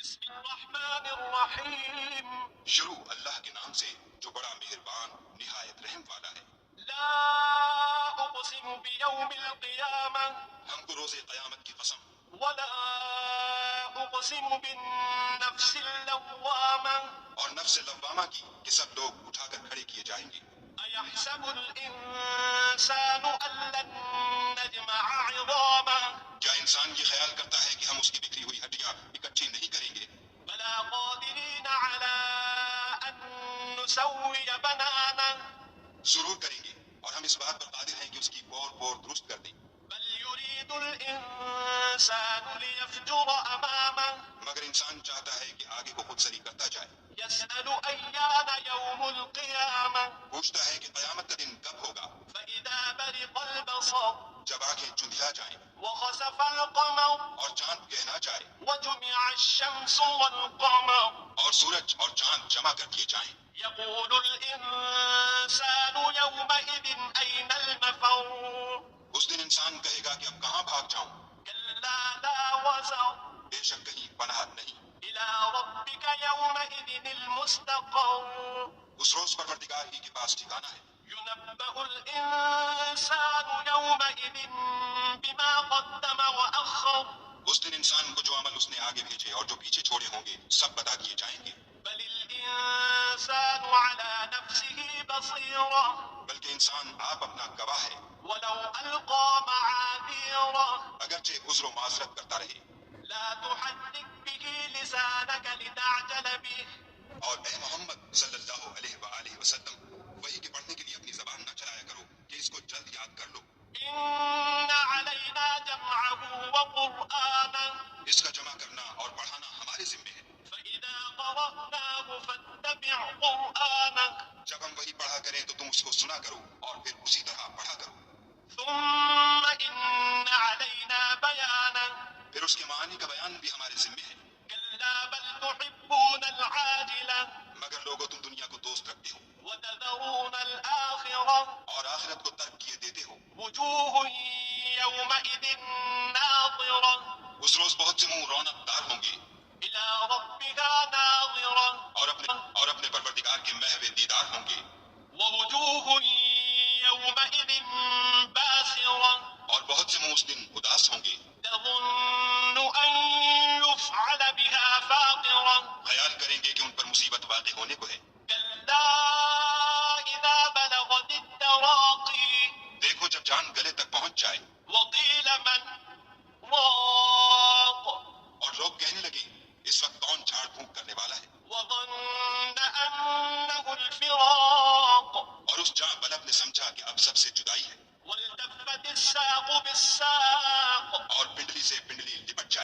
بسم الرحمن الرحیم، شروع اللہ کے نام سے جو بڑا مہربان نہایت رحم والا ہے۔ لا اقسم بیوم القیامہ ہم کو روز قیامت کی قسم، ولا اقسم بالنفس اللوامہ اور نفس لوامہ کی کہ سب لوگ اٹھا کر کھڑے کیے جائیں گے۔ ایحسب الانسان ان لن نجمع عظامہ کیا انسان یہ خیال کرتا ہے کہ ہم اس کی بکھری ہوئی ہڈیاں اکٹھی نہیں کریں گے؟ بلا قادرین علی ان نسوی بنانہ ضرور کریں گے، اور ہم اس بات پر قادر ہیں کہ اس کی پور پور درست کر دیں۔ بل یرید الانسان لیفجر امامہ مگر انسان چاہتا ہے کہ آگے کو خود سری کرتا جائے، یسأل ایان یوم القیامہ پوچھتا ہے کہ قیامت کا دن کب ہوگا، فإذا برق البصر جب آنکھیں چندھیا جائیں وخسف القمر اور چاند گہنا جائے وجمع الشمس والقمر اور سورج اور چاند جمع کر دیے جائیں۔ يقول الإنسان يومئذ أين المفر اس دن انسان کہے گا کہ اب کہاں بھاگ جاؤں، كلا لا وزر بے شک کہیں پناہ نہیں۔ إلى ربك يومئذ المستقر اس روز پروردگار ہی کے پاس ٹھکانہ ہے۔ ينبأ الإنسان يومئذ بما قدم وأخر اس دن انسان کو جو عمل اس نے آگے بھیجے اور جو پیچھے چھوڑے ہوں گے سب بتا دیے جائیں گے۔ بل الإنسان على نفسه بصيرة بلکہ انسان آپ اپنا گواہ ہے، ولو ألقى معاذيره اگرچہ عذر و معذرت کرتا رہے۔ لا تحرك به لسانك لتعجل به اور اے محمد صلی اللہ علیہ وآلہ وسلم، وہی کے پڑھنے کے لیے اپنی زبان نہ چلایا کرو کہ اس کو جلد یاد کر لو۔ إن علينا جمعه وقرآنه اس کا جمع کرنا اور پڑھانا ہمارے ذمے ہے۔ فإذا قرأناه فاتبع قرآنه جب ہم وہی پڑھا کریں تو تم اس کو سنا کرو اور پھر اسی طرح پڑھا کرو۔ ثم إن علينا بيانه پھر اس کے معنی کا بیان بھی ہمارے ذمے ہے۔ كلا بل تحبون العاجلة مگر لوگو تم دنیا کو دوست رکھتے ہو وتذرون الآخرة اور آخرت کو ترک کیے دیتے ہو۔ وجوه يومئذ ناظرة اس روز بہت سے منہ رونق دار ہوں گے إلى ربها ناظرة اور اپنے پروردگار کے محو دیدار ہوں گے، ووجوه يومئذ باسرة اور بہت سے منہ اس دن اداس ہوں گے، تظن أن يفعل بها فاقرة خیال کریں گے کہ ان پر مصیبت واقع ہونے کو ہے۔ كلا إذا بلغت التراقي دیکھو جب جان گلے تک پہنچ جائے وقيل من راق اور لوگ کہنے لگے اس وقت کون جھاڑ پھونک کرنے والا ہے، وظن أنه الفراق اور اس جاں بلب نے سمجھا کہ اب سب سے جدائی ہے۔ والتفت الساق بالساق